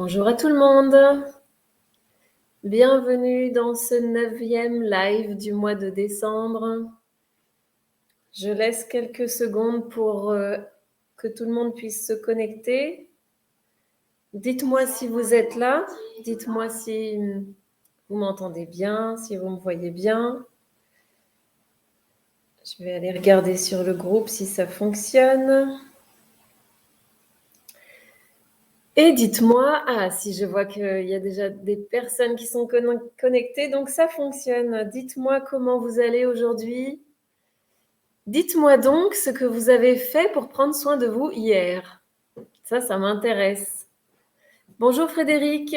Bonjour à tout le monde. Bienvenue dans ce 9e live du mois de décembre. Je laisse quelques secondes pour que tout le monde puisse se connecter. Dites-moi si vous êtes là. Dites-moi si vous m'entendez bien, si vous me voyez bien. Je vais aller regarder sur le groupe si ça fonctionne. Et dites-moi, si je vois qu'il y a déjà des personnes qui sont connectées, donc ça fonctionne. Dites-moi comment vous allez aujourd'hui. Dites-moi donc ce que vous avez fait pour prendre soin de vous hier. Ça m'intéresse. Bonjour Frédéric.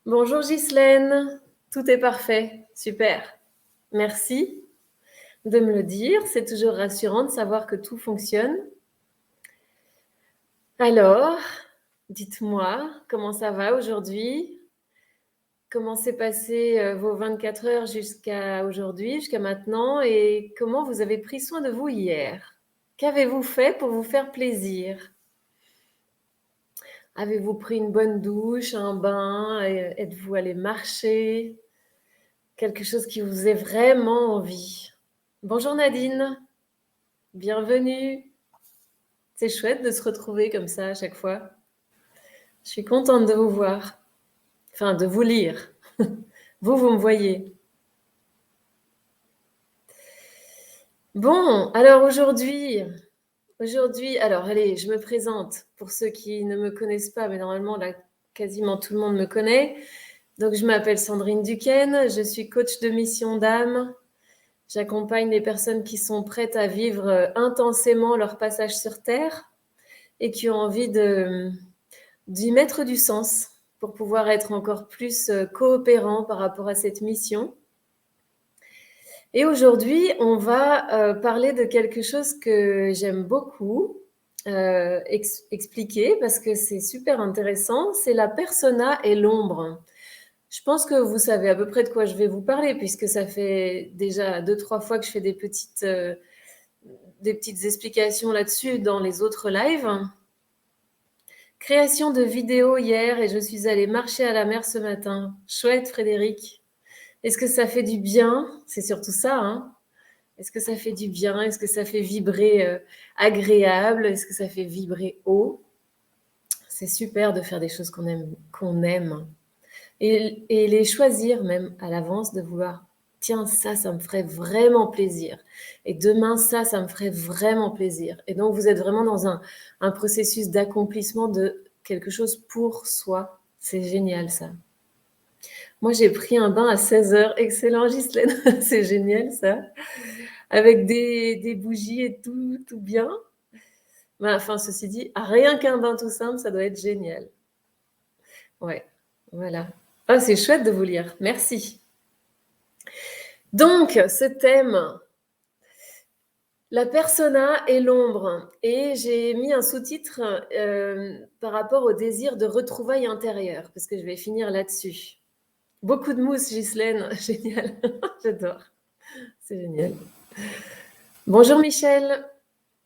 Bonjour Ghislaine. Tout est parfait. Super. Merci de me le dire. C'est toujours rassurant de savoir que tout fonctionne. Alors, dites-moi comment ça va aujourd'hui. Comment s'est passé vos 24 heures jusqu'à aujourd'hui, jusqu'à maintenant, et comment vous avez pris soin de vous hier? Qu'avez-vous fait pour vous faire plaisir? Avez-vous pris une bonne douche, un bain? Êtes-vous allé marcher? Quelque chose qui vous ait vraiment envie. Bonjour Nadine, bienvenue. C'est chouette de se retrouver comme ça à chaque fois. Je suis contente de vous voir, enfin de vous lire. Vous me voyez. Bon, alors aujourd'hui, alors allez, je me présente pour ceux qui ne me connaissent pas, mais normalement là, quasiment tout le monde me connaît. Donc je m'appelle Sandrine Duquesne, je suis coach de mission d'âme. J'accompagne les personnes qui sont prêtes à vivre intensément leur passage sur Terre et qui ont envie d'y mettre du sens pour pouvoir être encore plus coopérants par rapport à cette mission. Et aujourd'hui, on va parler de quelque chose que j'aime beaucoup expliquer parce que c'est super intéressant. C'est la persona et l'ombre. Je pense que vous savez à peu près de quoi je vais vous parler puisque ça fait déjà 2-3 fois que je fais des petites explications là-dessus dans les autres lives. Création de vidéos hier et je suis allée marcher à la mer ce matin. Chouette, Frédéric. Est-ce que ça fait du bien? C'est surtout ça, hein? Est-ce que ça fait du bien? Est-ce que ça fait vibrer agréable? Est-ce que ça fait vibrer haut? C'est super de faire des choses qu'on aime. Et les choisir même à l'avance, de vouloir, tiens, ça me ferait vraiment plaisir. Et demain, ça me ferait vraiment plaisir. Et donc, vous êtes vraiment dans un processus d'accomplissement de quelque chose pour soi. C'est génial, ça. Moi, j'ai pris un bain à 16h. Excellent, Ghislaine. C'est génial, ça. Avec des bougies et tout bien. Enfin, ceci dit, rien qu'un bain tout simple, ça doit être génial. Ouais, voilà. Ah, c'est chouette de vous lire. Merci. Donc, ce thème, la persona et l'ombre. Et j'ai mis un sous-titre par rapport au désir de retrouvailles intérieures, parce que je vais finir là-dessus. Beaucoup de mousse, Ghislaine. Génial. J'adore. C'est génial. Bonjour Michel.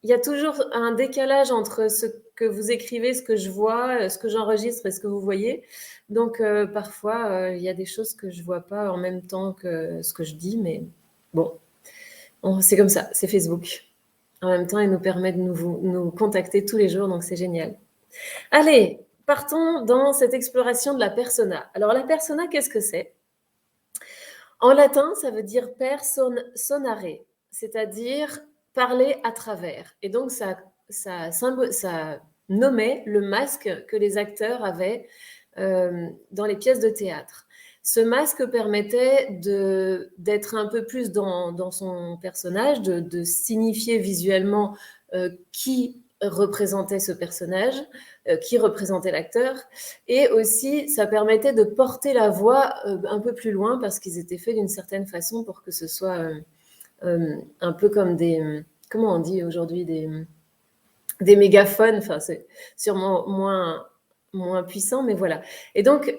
Il y a toujours un décalage entre ce que vous écrivez, ce que je vois, ce que j'enregistre et ce que vous voyez. Donc, parfois, il y a des choses que je ne vois pas en même temps que ce que je dis, mais bon, c'est comme ça, c'est Facebook. En même temps, il nous permet de nous contacter tous les jours, donc c'est génial. Allez, partons dans cette exploration de la persona. Alors, la persona, qu'est-ce que c'est? En latin, ça veut dire sonare, c'est-à-dire parler à travers. Et donc, ça nommait le masque que les acteurs avaient dans les pièces de théâtre. Ce masque permettait d'être un peu plus dans son personnage, de signifier visuellement qui représentait ce personnage, qui représentait l'acteur, et aussi ça permettait de porter la voix un peu plus loin parce qu'ils étaient faits d'une certaine façon pour que ce soit un peu comme des, comment on dit aujourd'hui, des mégaphones. Enfin, c'est sûrement moins puissant, mais voilà. Et donc,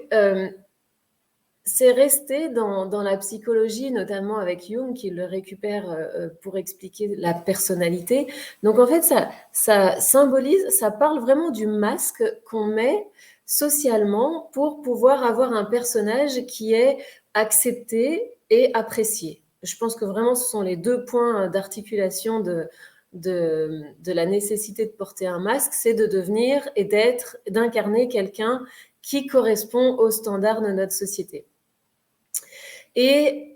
c'est resté dans la psychologie, notamment avec Jung, qui le récupère pour expliquer la personnalité. Donc, en fait, ça symbolise, ça parle vraiment du masque qu'on met socialement pour pouvoir avoir un personnage qui est accepté et apprécié. Je pense que vraiment ce sont les 2 points d'articulation de la nécessité de porter un masque, c'est de devenir et d'incarner quelqu'un qui correspond aux standards de notre société. Et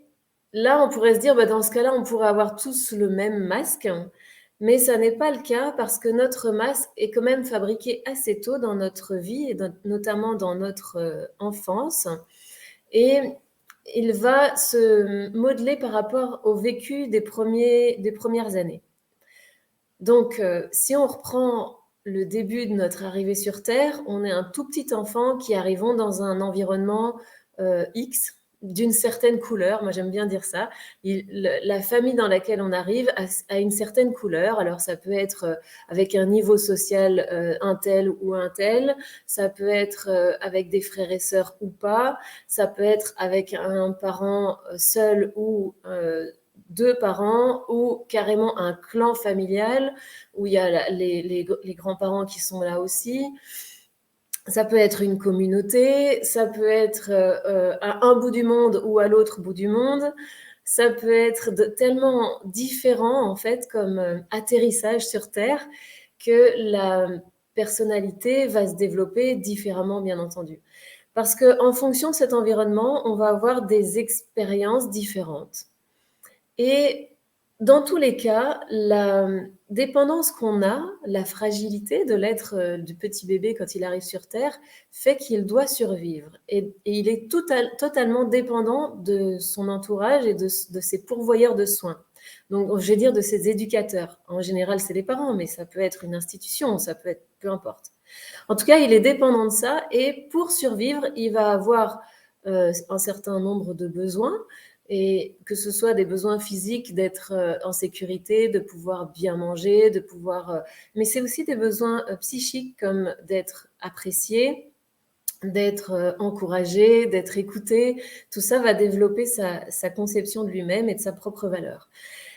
là, on pourrait se dire, dans ce cas-là, on pourrait avoir tous le même masque, mais ça n'est pas le cas parce que notre masque est quand même fabriqué assez tôt dans notre vie, et notamment dans notre enfance. Et il va se modeler par rapport au vécu des premières années. Donc, si on reprend le début de notre arrivée sur Terre, on est un tout petit enfant qui arrivons dans un environnement X, d'une certaine couleur, moi j'aime bien dire ça. La famille dans laquelle on arrive a une certaine couleur, alors ça peut être avec un niveau social un tel ou un tel, ça peut être avec des frères et sœurs ou pas, ça peut être avec un parent seul ou 2 parents, ou carrément un clan familial où il y a les grands-parents qui sont là aussi. Ça peut être une communauté, ça peut être à un bout du monde ou à l'autre bout du monde. Ça peut être tellement différent, en fait, comme atterrissage sur Terre, que la personnalité va se développer différemment, bien entendu. Parce qu'en fonction de cet environnement, on va avoir des expériences différentes. Et dans tous les cas, la dépendance qu'on a, la fragilité de l'être du petit bébé quand il arrive sur Terre, fait qu'il doit survivre. Et il est totalement dépendant de son entourage et de ses pourvoyeurs de soins. Donc, je vais dire de ses éducateurs. En général, c'est les parents, mais ça peut être une institution, ça peut être peu importe. En tout cas, il est dépendant de ça et pour survivre, il va avoir un certain nombre de besoins, et que ce soit des besoins physiques d'être en sécurité, de pouvoir bien manger, de pouvoir... mais c'est aussi des besoins psychiques comme d'être apprécié, d'être encouragé, d'être écouté. Tout ça va développer sa conception de lui-même et de sa propre valeur.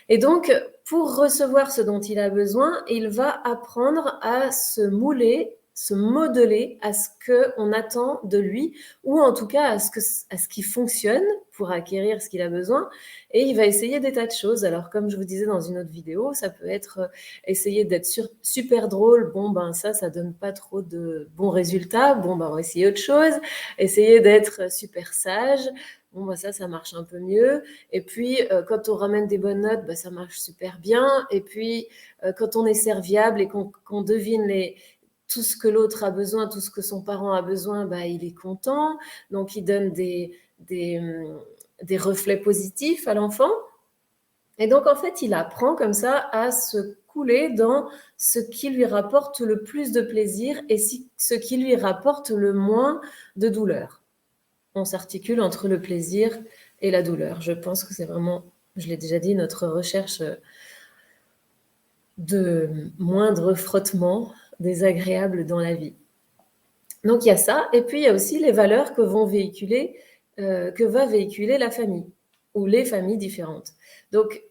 Et donc, pour recevoir ce dont il a besoin, il va apprendre à se mouler, se modeler à ce qu'on attend de lui, ou en tout cas à ce qui fonctionne pour acquérir ce qu'il a besoin. Et il va essayer des tas de choses. Alors, comme je vous disais dans une autre vidéo, ça peut être essayer d'être super drôle. Bon, ça donne pas trop de bons résultats. Bon, on va essayer autre chose. Essayer d'être super sage. Bon, ça marche un peu mieux. Et puis, quand on ramène des bonnes notes, ça marche super bien. Et puis, quand on est serviable et qu'on devine tout ce que l'autre a besoin, tout ce que son parent a besoin, il est content. Donc, il donne des reflets positifs à l'enfant. Et donc, en fait, il apprend comme ça à se couler dans ce qui lui rapporte le plus de plaisir et ce qui lui rapporte le moins de douleur. On s'articule entre le plaisir et la douleur. Je pense que c'est vraiment, je l'ai déjà dit, notre recherche de moindre frottement désagréable dans la vie. Donc il y a ça, et puis il y a aussi les valeurs que va véhiculer la famille, ou les familles différentes. Donc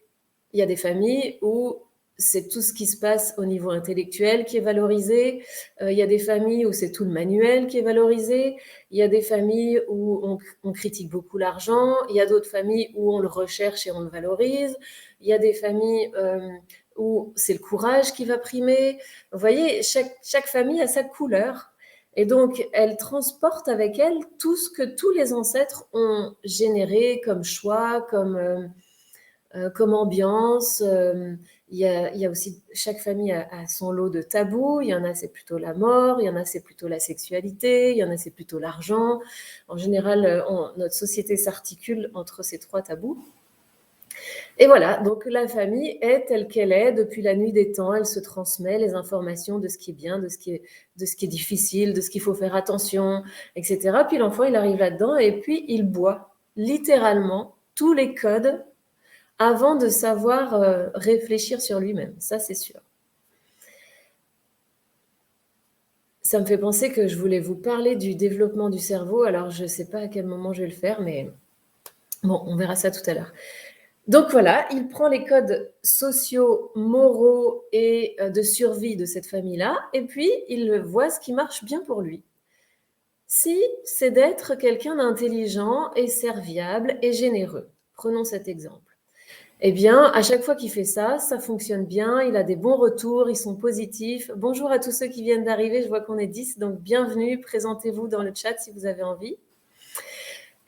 il y a des familles où c'est tout ce qui se passe au niveau intellectuel qui est valorisé. Il y a des familles où c'est tout le manuel qui est valorisé. Il y a des familles où on critique beaucoup l'argent. Il y a d'autres familles où on le recherche et on le valorise. Il y a des familles où c'est le courage qui va primer. Vous voyez, chaque famille a sa couleur. Et donc, elle transporte avec elle tout ce que tous les ancêtres ont généré comme choix, comme ambiance. Il y a aussi, chaque famille a son lot de tabous. Il y en a, c'est plutôt la mort. Il y en a, c'est plutôt la sexualité. Il y en a, c'est plutôt l'argent. En général, notre société s'articule entre ces 3 tabous. Et voilà, donc la famille est telle qu'elle est depuis la nuit des temps. Elle se transmet les informations de ce qui est bien, de ce qui est difficile, de ce qu'il faut faire attention, etc. Puis l'enfant, il arrive là-dedans et puis il boit littéralement tous les codes avant de savoir réfléchir sur lui-même. Ça, c'est sûr. Ça me fait penser que je voulais vous parler du développement du cerveau. Alors, je ne sais pas à quel moment je vais le faire, mais bon, on verra ça tout à l'heure. Donc voilà, il prend les codes sociaux, moraux et de survie de cette famille-là, et puis il voit ce qui marche bien pour lui. Si c'est d'être quelqu'un d'intelligent et serviable et généreux, prenons cet exemple. Eh bien, à chaque fois qu'il fait ça, ça fonctionne bien, il a des bons retours, ils sont positifs. Bonjour à tous ceux qui viennent d'arriver, je vois qu'on est 10, donc bienvenue, présentez-vous dans le chat si vous avez envie.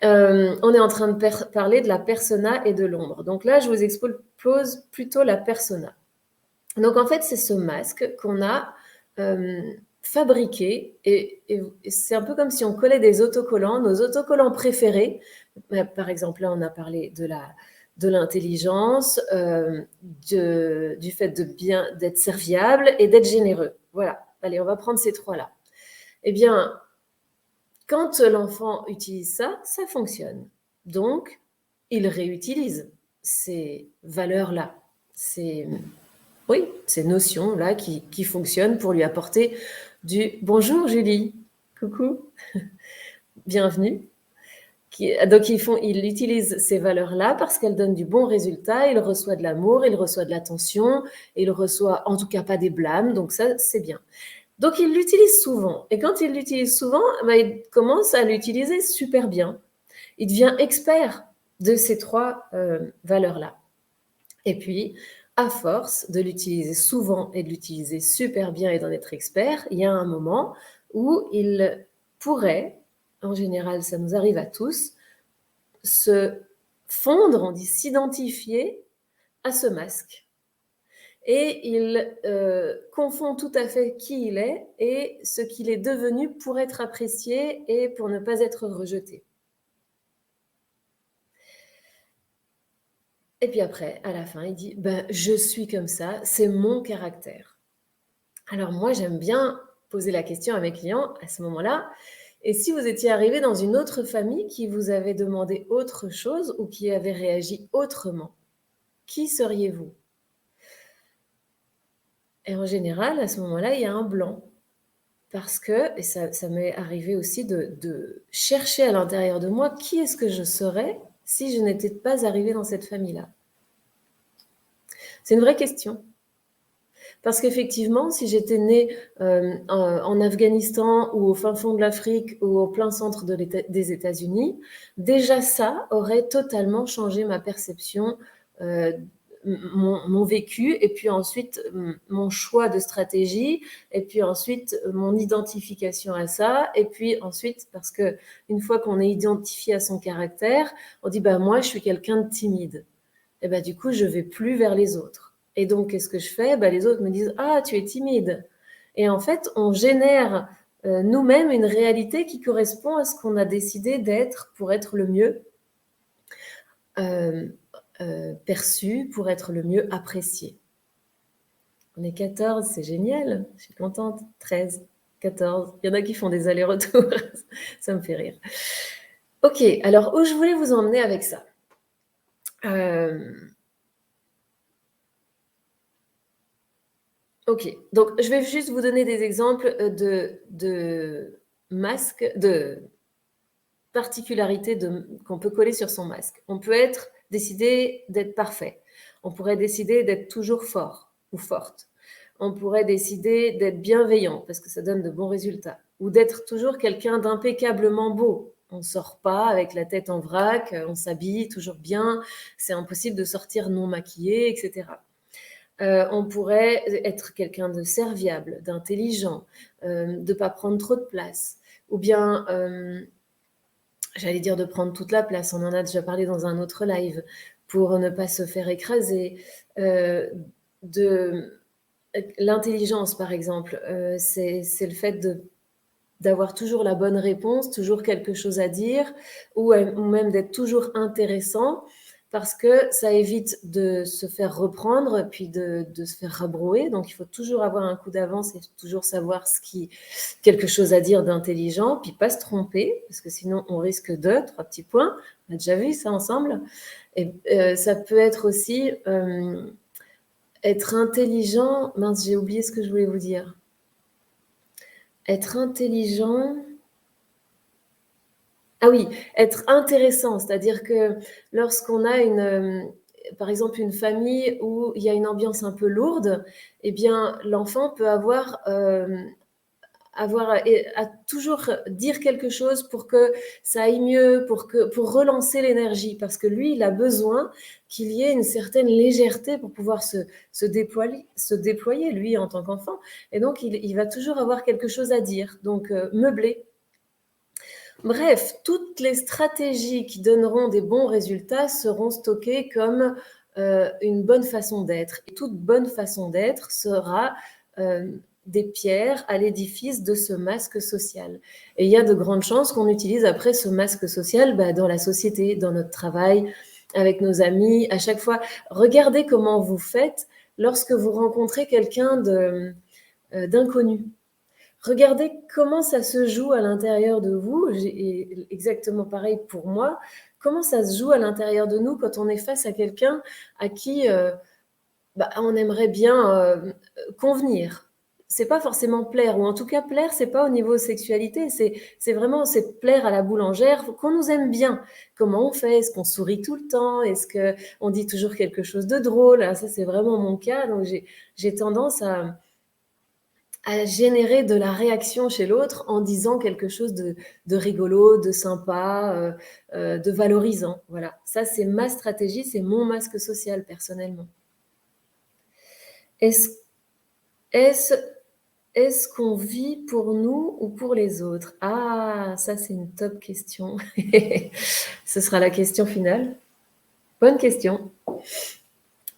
On est en train de parler de la persona et de l'ombre. Donc là, je vous expose plutôt la persona. Donc en fait, c'est ce masque qu'on a fabriqué et c'est un peu comme si on collait des autocollants, nos autocollants préférés. Par exemple, là, on a parlé de l'intelligence, du fait d'être serviable et d'être généreux. Voilà. Allez, on va prendre ces trois-là. Eh bien, quand l'enfant utilise ça, ça fonctionne. Donc, il réutilise ces valeurs-là, ces notions-là qui fonctionnent pour lui apporter du « Bonjour Julie, coucou, bienvenue ». Donc, il utilise ces valeurs-là parce qu'elles donnent du bon résultat, il reçoit de l'amour, il reçoit de l'attention, il reçoit en tout cas pas des blâmes, donc ça, c'est bien. Donc, il l'utilise souvent. Et quand il l'utilise souvent, il commence à l'utiliser super bien. Il devient expert de ces trois valeurs-là. Et puis, à force de l'utiliser souvent et de l'utiliser super bien et d'en être expert, il y a un moment où il pourrait, en général, ça nous arrive à tous, se fondre, on dit s'identifier à ce masque. Et il confond tout à fait qui il est et ce qu'il est devenu pour être apprécié et pour ne pas être rejeté. Et puis après, à la fin, il dit je suis comme ça, c'est mon caractère. Alors moi, j'aime bien poser la question à mes clients à ce moment-là. Et si vous étiez arrivé dans une autre famille qui vous avait demandé autre chose ou qui avait réagi autrement, qui seriez-vous? Et en général, à ce moment-là, il y a un blanc. Parce que, et ça m'est arrivé aussi de chercher à l'intérieur de moi qui est-ce que je serais si je n'étais pas arrivée dans cette famille-là. C'est une vraie question. Parce qu'effectivement, si j'étais née en Afghanistan ou au fin fond de l'Afrique ou au plein centre des États-Unis, déjà ça aurait totalement changé ma perception, mon vécu, et puis ensuite mon choix de stratégie, et puis ensuite mon identification à ça, et puis ensuite, parce qu'une fois qu'on est identifié à son caractère, on dit moi je suis quelqu'un de timide. Et du coup, je vais plus vers les autres. Et donc, qu'est-ce que je fais? Les autres me disent ah, tu es timide. Et en fait, on génère nous-mêmes une réalité qui correspond à ce qu'on a décidé d'être pour être le mieux perçu, pour être le mieux apprécié. On est 14, c'est génial, je suis contente. 13, 14, il y en a qui font des allers-retours, ça me fait rire. Ok, alors où je voulais vous emmener avec ça? Ok, donc je vais juste vous donner des exemples de masques, de particularités qu'on peut coller sur son masque. On peut décider d'être parfait. On pourrait décider d'être toujours fort ou forte. On pourrait décider d'être bienveillant parce que ça donne de bons résultats. Ou d'être toujours quelqu'un d'impeccablement beau. On ne sort pas avec la tête en vrac, on s'habille toujours bien, c'est impossible de sortir non maquillé, etc. On pourrait être quelqu'un de serviable, d'intelligent, de ne pas prendre trop de place. Ou bien, j'allais dire de prendre toute la place, on en a déjà parlé dans un autre live, pour ne pas se faire écraser. L'intelligence, par exemple, c'est le fait d'avoir toujours la bonne réponse, toujours quelque chose à dire, ou même d'être toujours intéressant, parce que ça évite de se faire reprendre, puis de se faire rabrouer. Donc, il faut toujours avoir un coup d'avance et toujours savoir quelque chose à dire d'intelligent, puis pas se tromper, parce que sinon, on risque 3 petits points. On a déjà vu ça ensemble. Et ça peut être aussi être intelligent. Mince, j'ai oublié ce que je voulais vous dire. Être intelligent... Ah oui, être intéressant, c'est-à-dire que lorsqu'on a par exemple une famille où il y a une ambiance un peu lourde, eh bien l'enfant peut avoir à toujours dire quelque chose pour que ça aille mieux, pour relancer l'énergie, parce que lui, il a besoin qu'il y ait une certaine légèreté pour pouvoir se déployer, lui, en tant qu'enfant. Et donc, il va toujours avoir quelque chose à dire. Donc, meubler. Bref, toutes les stratégies qui donneront des bons résultats seront stockées comme une bonne façon d'être. Et toute bonne façon d'être sera des pierres à l'édifice de ce masque social. Et il y a de grandes chances qu'on utilise après ce masque social dans la société, dans notre travail, avec nos amis, à chaque fois. Regardez comment vous faites lorsque vous rencontrez quelqu'un d'inconnu. Regardez comment ça se joue à l'intérieur de vous, et exactement pareil pour moi, comment ça se joue à l'intérieur de nous quand on est face à quelqu'un à qui on aimerait bien convenir. C'est pas forcément plaire, ou en tout cas plaire, c'est pas au niveau sexualité, c'est vraiment plaire à la boulangère, qu'on nous aime bien. Comment on fait? Est-ce qu'on sourit tout le temps? Est-ce qu'on dit toujours quelque chose de drôle? Ça, c'est vraiment mon cas, donc j'ai tendance à générer de la réaction chez l'autre en disant quelque chose de rigolo, de sympa, de valorisant. Voilà, ça c'est ma stratégie, c'est mon masque social personnellement. Est-ce qu'on vit pour nous ou pour les autres? Ah, ça c'est une top question. Ce sera la question finale. Bonne question.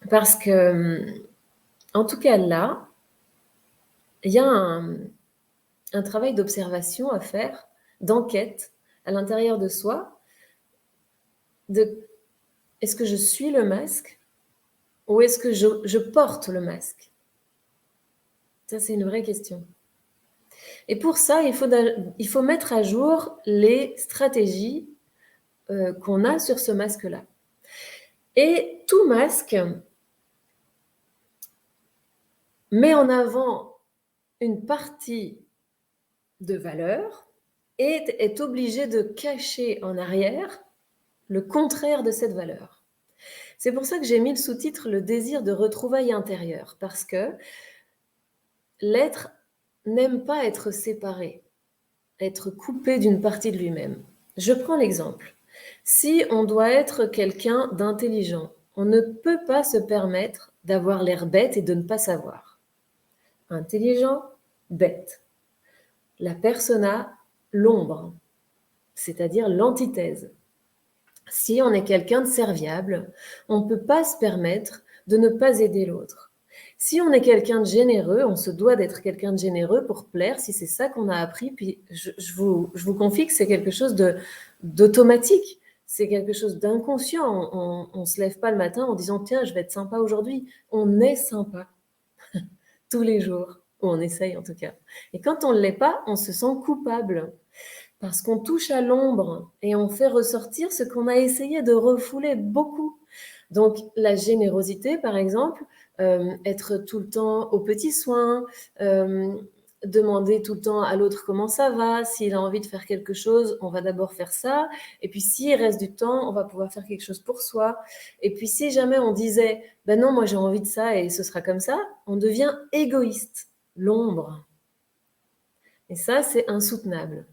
Parce que, en tout cas là, il y a un travail d'observation à faire, d'enquête à l'intérieur de soi, est-ce que je suis le masque ou est-ce que je porte le masque? Ça, c'est une vraie question. Et pour ça, il faut mettre à jour les stratégies qu'on a sur ce masque-là. Et tout masque met en avant une partie de valeur et est obligé de cacher en arrière le contraire de cette valeur. C'est pour ça que j'ai mis le sous-titre « Le désir de retrouvailles intérieures » parce que l'être n'aime pas être séparé, être coupé d'une partie de lui-même. Je prends l'exemple. Si on doit être quelqu'un d'intelligent, on ne peut pas se permettre d'avoir l'air bête et de ne pas savoir. Intelligent, bête. La persona, l'ombre, c'est-à-dire l'antithèse. Si on est quelqu'un de serviable, on ne peut pas se permettre de ne pas aider l'autre. Si on est quelqu'un de généreux, on se doit d'être quelqu'un de généreux pour plaire, si c'est ça qu'on a appris. Puis je vous confie que c'est quelque chose d'automatique, c'est quelque chose d'inconscient. On ne se lève pas le matin en disant « Tiens, je vais être sympa aujourd'hui ». On est sympa tous les jours, ou on essaye en tout cas. Et quand on ne l'est pas, on se sent coupable. Parce qu'on touche à l'ombre et on fait ressortir ce qu'on a essayé de refouler beaucoup. Donc, la générosité, par exemple, être tout le temps aux petits soins, demander tout le temps à l'autre comment ça va. S'il a envie de faire quelque chose, on va d'abord faire ça. Et puis, s'il reste du temps, on va pouvoir faire quelque chose pour soi. Et puis, si jamais on disait « Ben non, moi j'ai envie de ça et ce sera comme ça », on devient égoïste, l'ombre. Et ça, c'est insoutenable.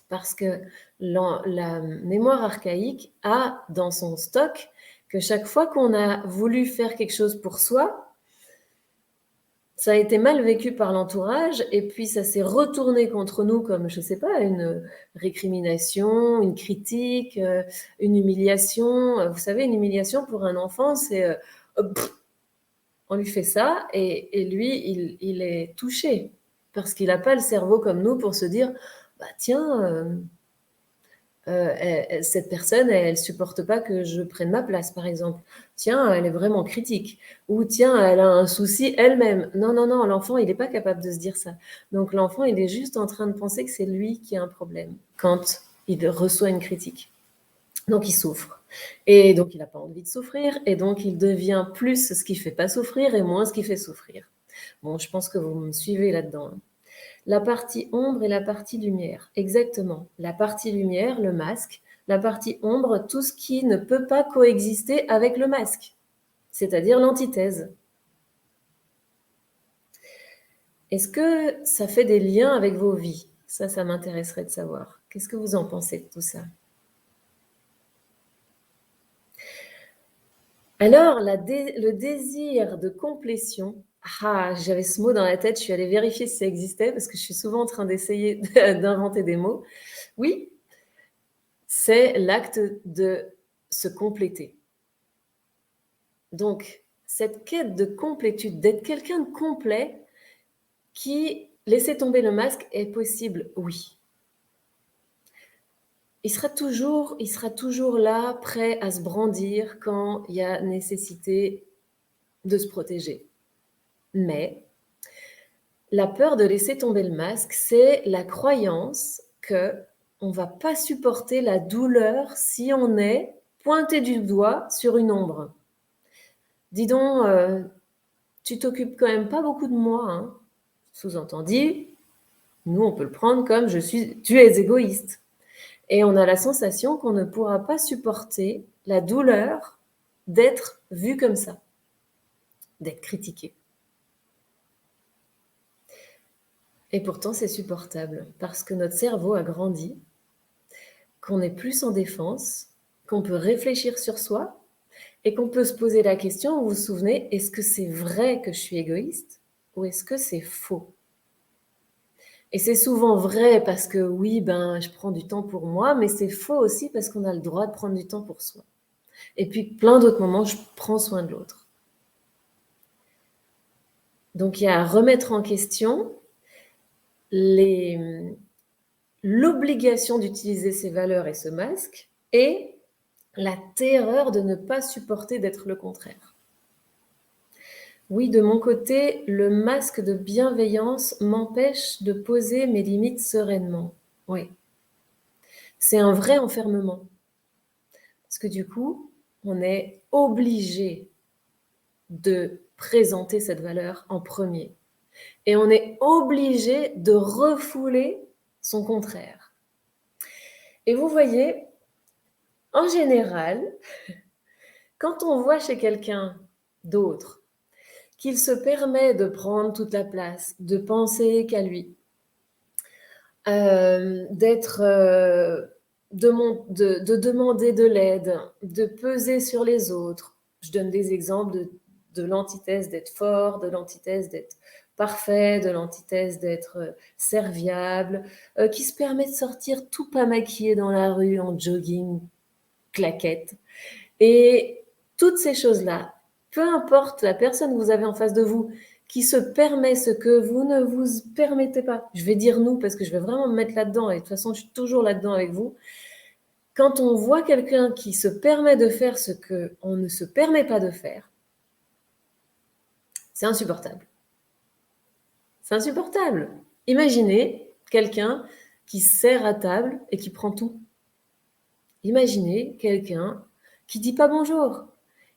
Parce que la mémoire archaïque a dans son stock que chaque fois qu'on a voulu faire quelque chose pour soi, ça a été mal vécu par l'entourage et puis ça s'est retourné contre nous comme, je ne sais pas, une récrimination, une critique, une humiliation. Vous savez, une humiliation pour un enfant, c'est on lui fait ça et lui, il est touché parce qu'il n'a pas le cerveau comme nous pour se dire bah tiens, cette personne, elle supporte pas que je prenne ma place, par exemple. Tiens, elle est vraiment critique. Ou tiens, elle a un souci elle-même. Non, non, non, l'enfant, il n'est pas capable de se dire ça. Donc l'enfant, il est juste en train de penser que c'est lui qui a un problème quand il reçoit une critique. Donc il souffre. Et donc il n'a pas envie de souffrir. Et donc il devient plus ce qui ne fait pas souffrir et moins ce qui fait souffrir. Bon, je pense que vous me suivez là-dedans. La partie ombre et la partie lumière, exactement. La partie lumière, le masque. La partie ombre, tout ce qui ne peut pas coexister avec le masque, c'est-à-dire l'antithèse. Est-ce que ça fait des liens avec vos vies? Ça m'intéresserait de savoir. Qu'est-ce que vous en pensez de tout ça? Alors, le désir de complétion, ah, j'avais ce mot dans la tête, je suis allée vérifier si ça existait parce que je suis souvent en train d'essayer d'inventer des mots. Oui, c'est l'acte de se compléter. Donc, cette quête de complétude, d'être quelqu'un de complet, qui, laisser tomber le masque, est possible, oui. Il sera toujours là, prêt à se brandir quand il y a nécessité de se protéger. Mais la peur de laisser tomber le masque, c'est la croyance qu'on ne va pas supporter la douleur si on est pointé du doigt sur une ombre. Dis donc, tu t'occupes quand même pas beaucoup de moi, hein. Sous-entendu, nous, on peut le prendre comme tu es égoïste. Et on a la sensation qu'on ne pourra pas supporter la douleur d'être vu comme ça, d'être critiqué. Et pourtant, c'est supportable parce que notre cerveau a grandi, qu'on est plus en défense, qu'on peut réfléchir sur soi et qu'on peut se poser la question, vous vous souvenez, est-ce que c'est vrai que je suis égoïste ou est-ce que c'est faux? Et c'est souvent vrai parce que oui, je prends du temps pour moi, mais c'est faux aussi parce qu'on a le droit de prendre du temps pour soi. Et puis, plein d'autres moments, je prends soin de l'autre. Donc, il y a à remettre en question l'obligation d'utiliser ces valeurs et ce masque et la terreur de ne pas supporter d'être le contraire. Oui, de mon côté, le masque de bienveillance m'empêche de poser mes limites sereinement. Oui, c'est un vrai enfermement. Parce que du coup, on est obligé de présenter cette valeur en premier. Et on est obligé de refouler son contraire. Et vous voyez, en général, quand on voit chez quelqu'un d'autre qu'il se permet de prendre toute la place, de penser qu'à lui, de demander de l'aide, de peser sur les autres. Je donne des exemples de l'antithèse d'être fort, de l'antithèse d'être parfait, de l'antithèse d'être serviable, qui se permet de sortir tout pas maquillé dans la rue en jogging, claquette. Et toutes ces choses-là, peu importe la personne que vous avez en face de vous, qui se permet ce que vous ne vous permettez pas. Je vais dire nous parce que je vais vraiment me mettre là-dedans et de toute façon, je suis toujours là-dedans avec vous. Quand on voit quelqu'un qui se permet de faire ce qu'on ne se permet pas de faire, c'est insupportable. C'est insupportable. Imaginez quelqu'un qui sert à table et qui prend tout. Imaginez quelqu'un qui dit pas bonjour.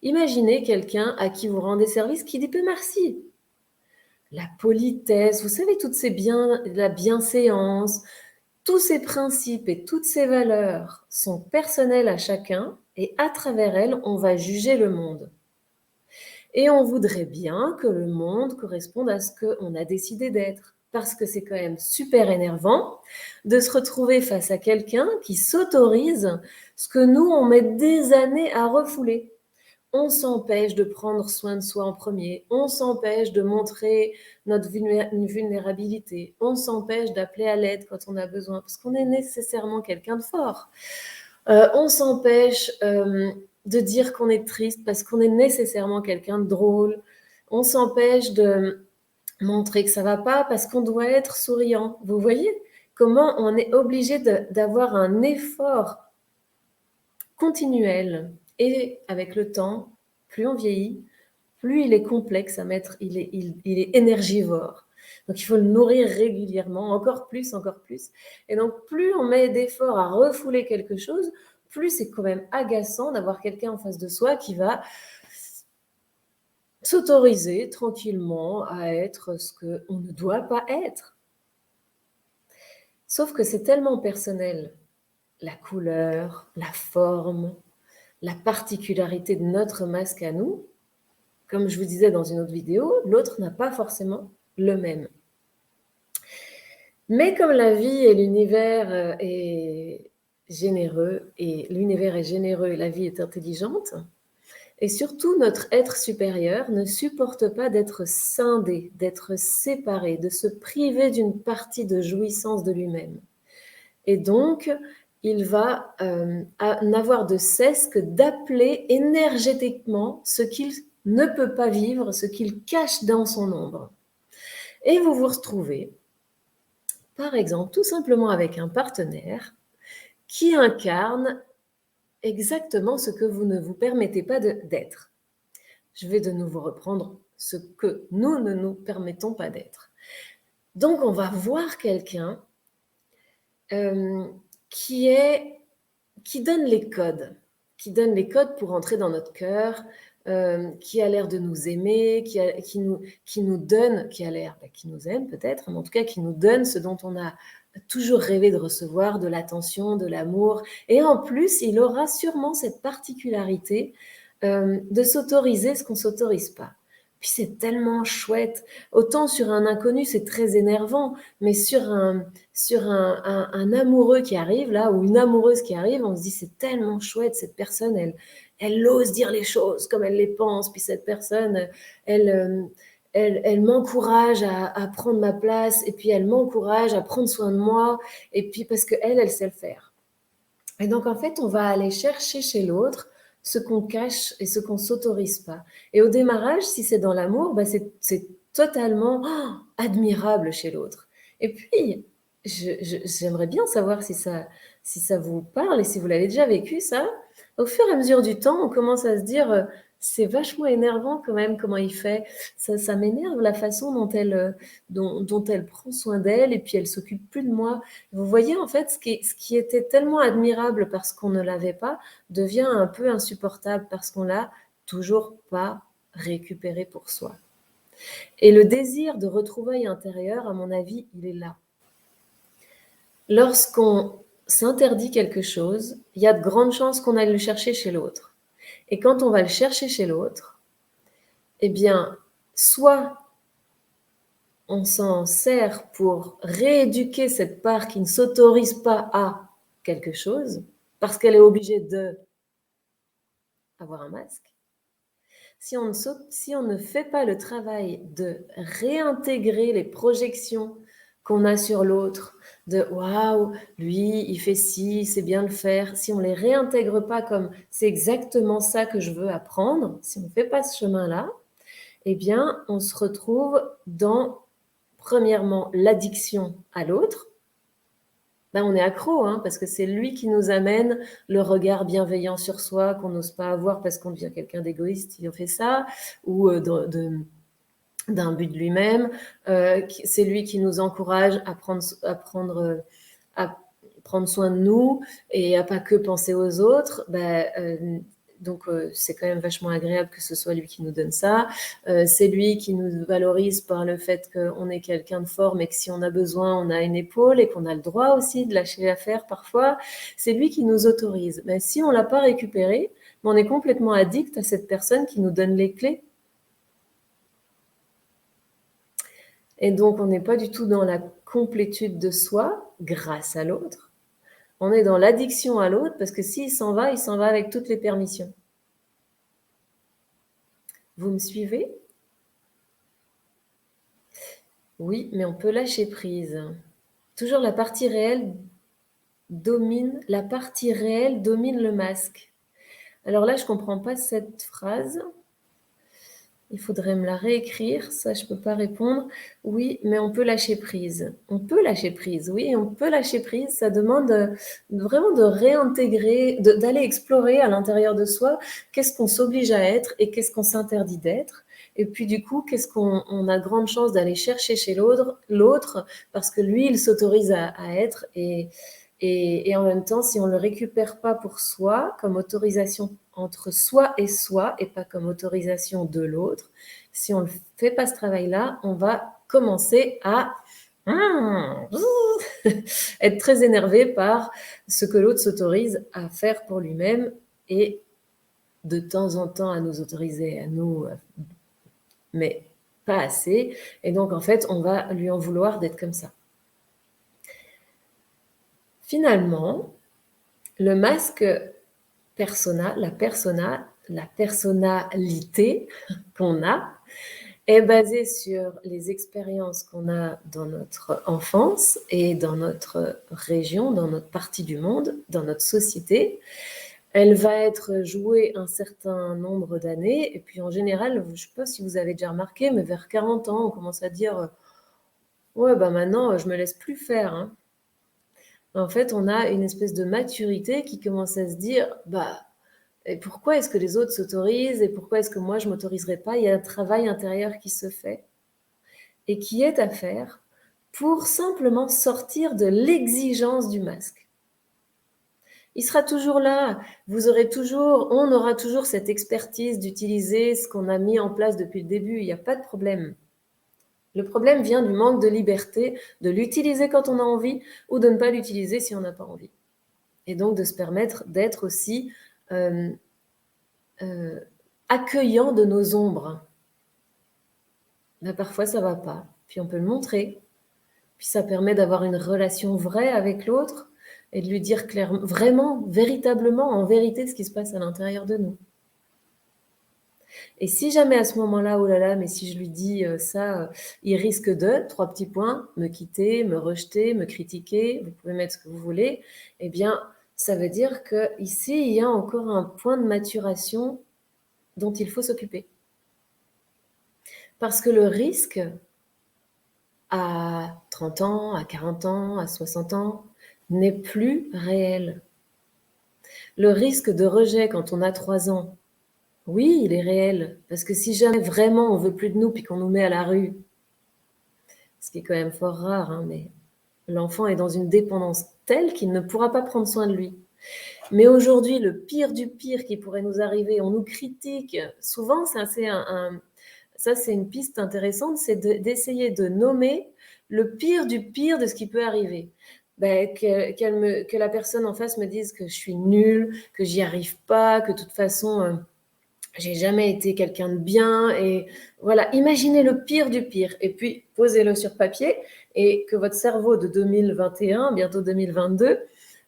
Imaginez quelqu'un à qui vous rendez service qui dit pas merci. La politesse, vous savez, la bienséance, tous ces principes et toutes ces valeurs sont personnelles à chacun et à travers elles, on va juger le monde. Et on voudrait bien que le monde corresponde à ce qu'on a décidé d'être. Parce que c'est quand même super énervant de se retrouver face à quelqu'un qui s'autorise ce que nous, on met des années à refouler. On s'empêche de prendre soin de soi en premier, on s'empêche de montrer notre vulnérabilité, on s'empêche d'appeler à l'aide quand on a besoin, parce qu'on est nécessairement quelqu'un de fort. On s'empêche de dire qu'on est triste parce qu'on est nécessairement quelqu'un de drôle. On s'empêche de montrer que ça va pas parce qu'on doit être souriant. Vous voyez comment on est obligé d'avoir un effort continuel. Et avec le temps, plus on vieillit, plus il est complexe à mettre, il est énergivore. Donc il faut le nourrir régulièrement, encore plus, encore plus. Et donc plus on met d'efforts à refouler quelque chose, plus c'est quand même agaçant d'avoir quelqu'un en face de soi qui va s'autoriser tranquillement à être ce qu'on ne doit pas être. Sauf que c'est tellement personnel, la couleur, la forme, la particularité de notre masque à nous. Comme je vous disais dans une autre vidéo, l'autre n'a pas forcément le même. Mais comme la vie et l'univers est généreux, et l'univers est généreux et la vie est intelligente, et surtout notre être supérieur ne supporte pas d'être scindé, d'être séparé, de se priver d'une partie de jouissance de lui-même. Et donc, il va n'avoir de cesse que d'appeler énergétiquement ce qu'il ne peut pas vivre, ce qu'il cache dans son ombre. Et vous vous retrouvez, par exemple, tout simplement avec un partenaire qui incarne exactement ce que vous ne vous permettez pas d'être. Je vais de nouveau reprendre ce que nous ne nous permettons pas d'être. Donc, on va voir quelqu'un qui donne les codes pour entrer dans notre cœur, qui a l'air de nous aimer, qui nous donne, qui a l'air, qui nous aime peut-être, mais en tout cas qui nous donne ce dont on a toujours rêvé de recevoir, de l'attention, de l'amour. Et en plus, il aura sûrement cette particularité de s'autoriser ce qu'on ne s'autorise pas. Puis c'est tellement chouette. Autant sur un inconnu, c'est très énervant, mais sur un amoureux qui arrive, là, ou une amoureuse qui arrive, on se dit c'est tellement chouette, cette personne, elle ose dire les choses comme elle les pense, puis cette personne, elle m'encourage à prendre ma place, et puis elle m'encourage à prendre soin de moi, et puis parce qu'elle sait le faire. Et donc, en fait, on va aller chercher chez l'autre ce qu'on cache et ce qu'on ne s'autorise pas. Et au démarrage, si c'est dans l'amour, c'est totalement admirable chez l'autre. Et puis, j'aimerais bien savoir si ça vous parle et si vous l'avez déjà vécu, ça. Au fur et à mesure du temps, on commence à se dire, c'est vachement énervant quand même comment il fait. Ça m'énerve la façon dont elle prend soin d'elle et puis elle s'occupe plus de moi. Vous voyez, en fait, ce qui était tellement admirable parce qu'on ne l'avait pas, devient un peu insupportable parce qu'on l'a toujours pas récupéré pour soi. Et le désir de retrouvailles intérieures, à mon avis, il est là. Lorsqu'on s'interdit quelque chose, il y a de grandes chances qu'on aille le chercher chez l'autre. Et quand on va le chercher chez l'autre, eh bien, soit on s'en sert pour rééduquer cette part qui ne s'autorise pas à quelque chose, parce qu'elle est obligée d'avoir un masque. Si on ne fait pas le travail de réintégrer les projections qu'on a sur l'autre, de waouh, lui, il fait ci, c'est bien le faire, si on ne les réintègre pas comme c'est exactement ça que je veux apprendre, si on ne fait pas ce chemin-là, eh bien, on se retrouve dans, premièrement, l'addiction à l'autre. Ben, on est accro, hein, parce que c'est lui qui nous amène le regard bienveillant sur soi qu'on n'ose pas avoir parce qu'on devient quelqu'un d'égoïste si on fait ça, ou d'un but de lui-même. C'est lui qui nous encourage à prendre soin de nous et à pas que penser aux autres. Donc, c'est quand même vachement agréable que ce soit lui qui nous donne ça. C'est lui qui nous valorise par le fait qu'on est quelqu'un de fort, mais que si on a besoin, on a une épaule et qu'on a le droit aussi de lâcher l'affaire parfois. C'est lui qui nous autorise. Mais si on ne l'a pas récupéré, on est complètement addict à cette personne qui nous donne les clés. Et donc, on n'est pas du tout dans la complétude de soi grâce à l'autre. On est dans l'addiction à l'autre parce que s'il s'en va, il s'en va avec toutes les permissions. Vous me suivez? Oui, mais on peut lâcher prise. Toujours la partie réelle domine le masque. Alors là, je ne comprends pas cette phrase. Il faudrait me la réécrire, ça je ne peux pas répondre. Oui, mais on peut lâcher prise. On peut lâcher prise, oui, on peut lâcher prise. Ça demande vraiment de réintégrer, d'aller explorer à l'intérieur de soi qu'est-ce qu'on s'oblige à être et qu'est-ce qu'on s'interdit d'être. Et puis du coup, qu'est-ce qu'on a grande chance d'aller chercher chez l'autre parce que lui, il s'autorise à être et en même temps, si on ne le récupère pas pour soi, comme autorisation entre soi et pas comme autorisation de l'autre, si on ne fait pas ce travail-là, on va commencer à être très énervé par ce que l'autre s'autorise à faire pour lui-même et de temps en temps à nous autoriser à nous, mais pas assez. Et donc, en fait, on va lui en vouloir d'être comme ça. Finalement, le masque la personnalité qu'on a est basée sur les expériences qu'on a dans notre enfance et dans notre région, dans notre partie du monde, dans notre société. Elle va être jouée un certain nombre d'années et puis en général, je ne sais pas si vous avez déjà remarqué, mais vers 40 ans, on commence à dire ouais, bah maintenant, je me laisse plus faire, hein. En fait, on a une espèce de maturité qui commence à se dire bah et pourquoi est-ce que les autres s'autorisent et pourquoi est-ce que moi je m'autoriserai pas? Il y a un travail intérieur qui se fait et qui est à faire pour simplement sortir de l'exigence du masque. Il sera toujours là, on aura toujours cette expertise d'utiliser ce qu'on a mis en place depuis le début, il n'y a pas de problème. Le problème vient du manque de liberté, de l'utiliser quand on a envie ou de ne pas l'utiliser si on n'a pas envie. Et donc de se permettre d'être aussi accueillant de nos ombres. Ben, parfois ça va pas, puis on peut le montrer, puis ça permet d'avoir une relation vraie avec l'autre et de lui dire clairement, vraiment, véritablement, en vérité, ce qui se passe à l'intérieur de nous. Et si jamais à ce moment-là, oh là là, mais si je lui dis ça, il risque de, 3 petits points, me quitter, me rejeter, me critiquer, vous pouvez mettre ce que vous voulez, eh bien, ça veut dire qu'ici, il y a encore un point de maturation dont il faut s'occuper. Parce que le risque, à 30 ans, à 40 ans, à 60 ans, n'est plus réel. Le risque de rejet quand on a 3 ans, oui, il est réel. Parce que si jamais vraiment on veut plus de nous puis qu'on nous met à la rue, ce qui est quand même fort rare, hein, mais l'enfant est dans une dépendance telle qu'il ne pourra pas prendre soin de lui. Mais aujourd'hui, le pire du pire qui pourrait nous arriver, on nous critique. Souvent, ça c'est une piste intéressante, c'est d'essayer de nommer le pire du pire de ce qui peut arriver. Ben, que la personne en face me dise que je suis nulle, que j'y arrive pas, que de toute façon, j'ai jamais été quelqu'un de bien. Et voilà, imaginez le pire du pire et puis posez-le sur papier et que votre cerveau de 2021, bientôt 2022,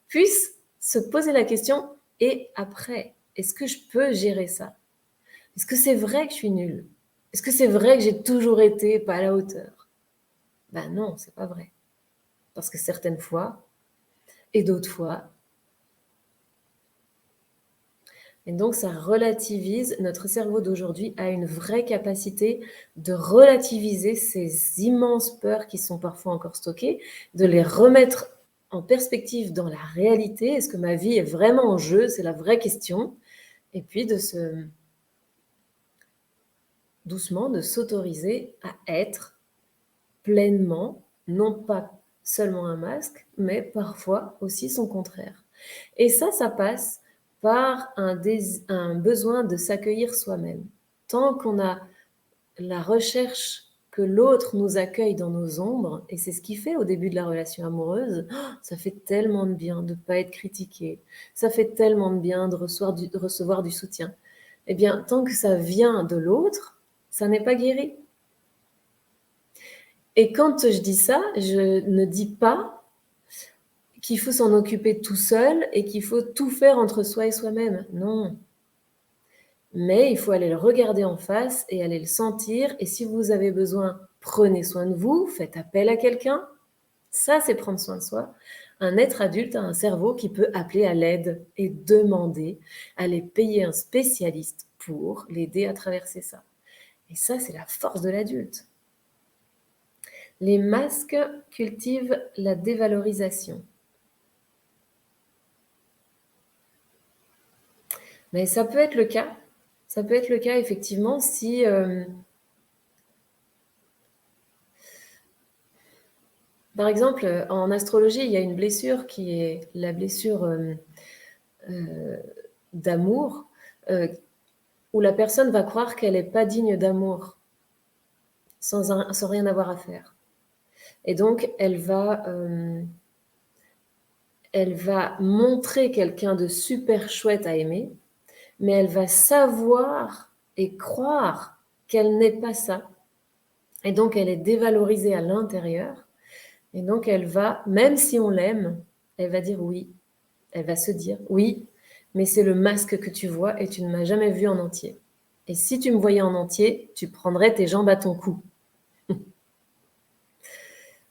puisse se poser la question et après, est-ce que je peux gérer ça? Est-ce que c'est vrai que je suis nulle? Est-ce que c'est vrai que j'ai toujours été pas à la hauteur? Ben non, c'est pas vrai. Parce que certaines fois, et d'autres fois, et donc ça relativise, notre cerveau d'aujourd'hui a une vraie capacité de relativiser ces immenses peurs qui sont parfois encore stockées, de les remettre en perspective dans la réalité. Est-ce que ma vie est vraiment en jeu? C'est la vraie question. Et puis doucement de s'autoriser à être pleinement, non pas seulement un masque, mais parfois aussi son contraire. Et ça passe par un besoin de s'accueillir soi-même. Tant qu'on a la recherche que l'autre nous accueille dans nos ombres, et c'est ce qui fait au début de la relation amoureuse, ça fait tellement de bien de ne pas être critiqué, ça fait tellement de bien de recevoir du soutien. Eh bien, tant que ça vient de l'autre, ça n'est pas guéri. Et quand je dis ça, je ne dis pas qu'il faut s'en occuper tout seul et qu'il faut tout faire entre soi et soi-même. Non. Mais il faut aller le regarder en face et aller le sentir. Et si vous avez besoin, prenez soin de vous, faites appel à quelqu'un. Ça, c'est prendre soin de soi. Un être adulte a un cerveau qui peut appeler à l'aide et demander, aller payer un spécialiste pour l'aider à traverser ça. Et ça, c'est la force de l'adulte. Les masques cultivent la dévalorisation. Mais ça peut être le cas. Ça peut être le cas, effectivement, si... par exemple, en astrologie, il y a une blessure qui est la blessure d'amour, où la personne va croire qu'elle n'est pas digne d'amour, sans rien avoir à faire. Et donc, elle va montrer quelqu'un de super chouette à aimer, mais elle va savoir et croire qu'elle n'est pas ça. Et donc, elle est dévalorisée à l'intérieur. Et donc, elle va, même si on l'aime, Elle va dire oui. Elle va se dire oui, mais c'est le masque que tu vois et tu ne m'as jamais vu en entier. Et si tu me voyais en entier, tu prendrais tes jambes à ton cou.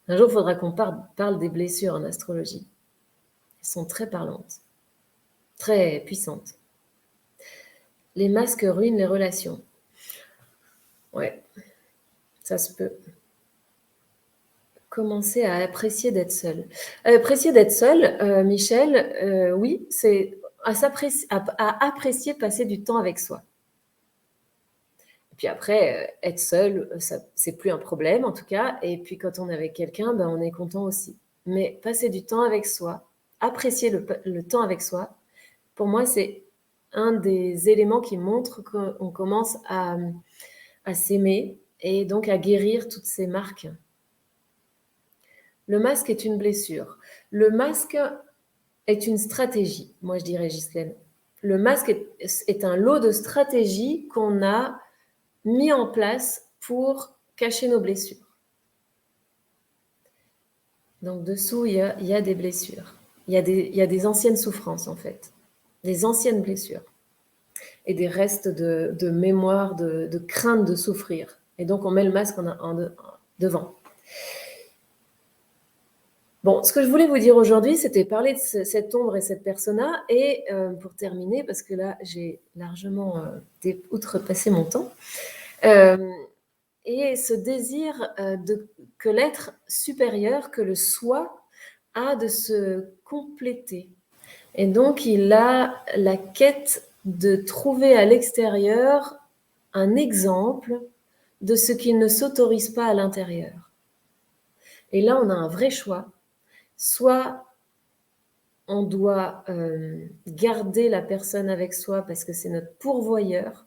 Un jour, il faudra qu'on parle des blessures en astrologie. Elles sont très parlantes, très puissantes. Les masques ruinent les relations. Ouais, ça se peut. Commencer à apprécier d'être seul. Apprécier d'être seul, Michel, oui, c'est à apprécier passer du temps avec soi. Et puis après, être seul, c'est plus un problème en tout cas. Et puis quand on est avec quelqu'un, ben, on est content aussi. Mais passer du temps avec soi, apprécier le temps avec soi, pour moi, c'est un des éléments qui montrent qu'on commence à s'aimer et donc à guérir toutes ces marques. Le masque est une blessure. Le masque est une stratégie, moi je dirais, Ghislaine. Le masque est un lot de stratégies qu'on a mis en place pour cacher nos blessures. Donc dessous, il y a des blessures. Il y a des anciennes souffrances, en fait. Des anciennes blessures. Et des restes de mémoire, de crainte de souffrir. Et donc on met le masque devant. Bon, ce que je voulais vous dire aujourd'hui, c'était parler de cette ombre et cette persona. Et pour terminer, parce que là, j'ai largement outrepassé mon temps, et ce désir que l'être supérieur, que le soi, a de se compléter. Et donc, il a la quête de trouver à l'extérieur un exemple de ce qu'il ne s'autorise pas à l'intérieur. Et là, on a un vrai choix. Soit on doit garder la personne avec soi parce que c'est notre pourvoyeur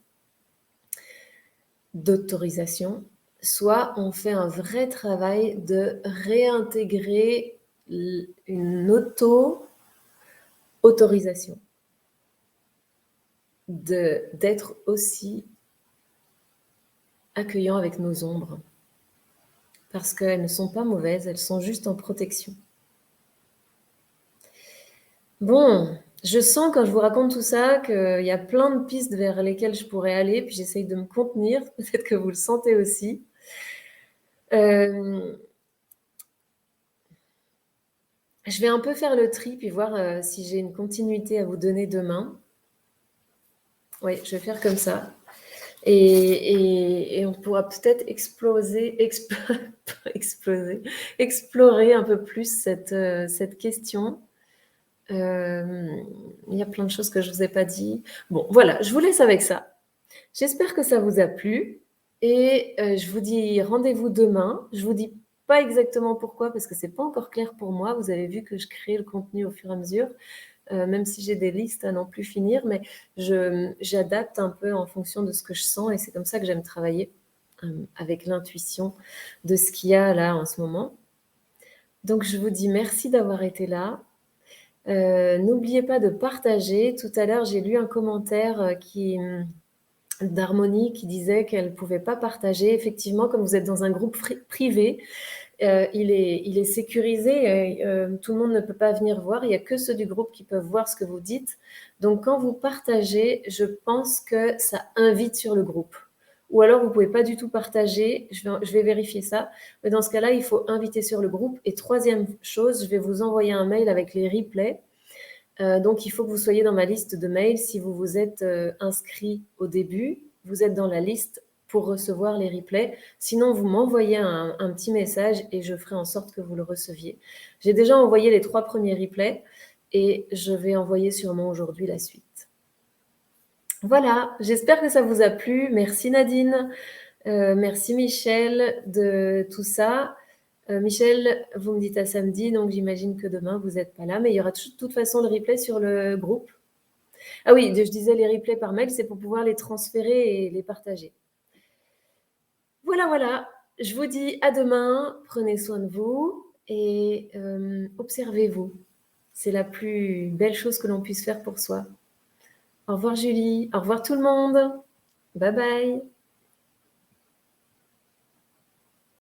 d'autorisation, soit on fait un vrai travail de réintégrer une auto-autorisation, d'être aussi accueillant avec nos ombres, parce qu'elles ne sont pas mauvaises, elles sont juste en protection. Bon, je sens quand je vous raconte tout ça qu'il y a plein de pistes vers lesquelles je pourrais aller, puis j'essaye de me contenir, peut-être que vous le sentez aussi. Je vais un peu faire le tri, puis voir si j'ai une continuité à vous donner demain. Oui, je vais faire comme ça. Et on pourra peut-être explorer un peu plus cette question. Il y a plein de choses que je ne vous ai pas dit. Bon, voilà, je vous laisse avec ça. J'espère que ça vous a plu. Et je vous dis rendez-vous demain. Je ne vous dis pas exactement pourquoi, parce que ce n'est pas encore clair pour moi. Vous avez vu que je crée le contenu au fur et à mesure. Même si j'ai des listes à n'en plus finir, mais j'adapte un peu en fonction de ce que je sens et c'est comme ça que j'aime travailler, avec l'intuition de ce qu'il y a là en ce moment. Donc je vous dis merci d'avoir été là. N'oubliez pas de partager. Tout à l'heure, j'ai lu un commentaire d'Harmonie qui disait qu'elle ne pouvait pas partager. Effectivement, comme vous êtes dans un groupe privé, il est sécurisé, tout le monde ne peut pas venir voir, il n'y a que ceux du groupe qui peuvent voir ce que vous dites. Donc quand vous partagez, je pense que ça invite sur le groupe. Ou alors vous ne pouvez pas du tout partager, je vais vérifier ça. Mais dans ce cas-là, il faut inviter sur le groupe. Et troisième chose, je vais vous envoyer un mail avec les replays. Donc il faut que vous soyez dans ma liste de mails. Si vous vous êtes inscrit au début, vous êtes dans la liste pour recevoir les replays. Sinon, vous m'envoyez un petit message et je ferai en sorte que vous le receviez. J'ai déjà envoyé les 3 premiers replays et je vais envoyer sûrement aujourd'hui la suite. Voilà, j'espère que ça vous a plu. Merci Nadine, merci Michel de tout ça. Michel, vous me dites à samedi, donc j'imagine que demain vous n'êtes pas là, mais il y aura de toute façon le replay sur le groupe. Ah oui, je disais les replays par mail, c'est pour pouvoir les transférer et les partager. Voilà, je vous dis à demain, prenez soin de vous et observez-vous. C'est la plus belle chose que l'on puisse faire pour soi. Au revoir Julie, au revoir tout le monde. Bye bye.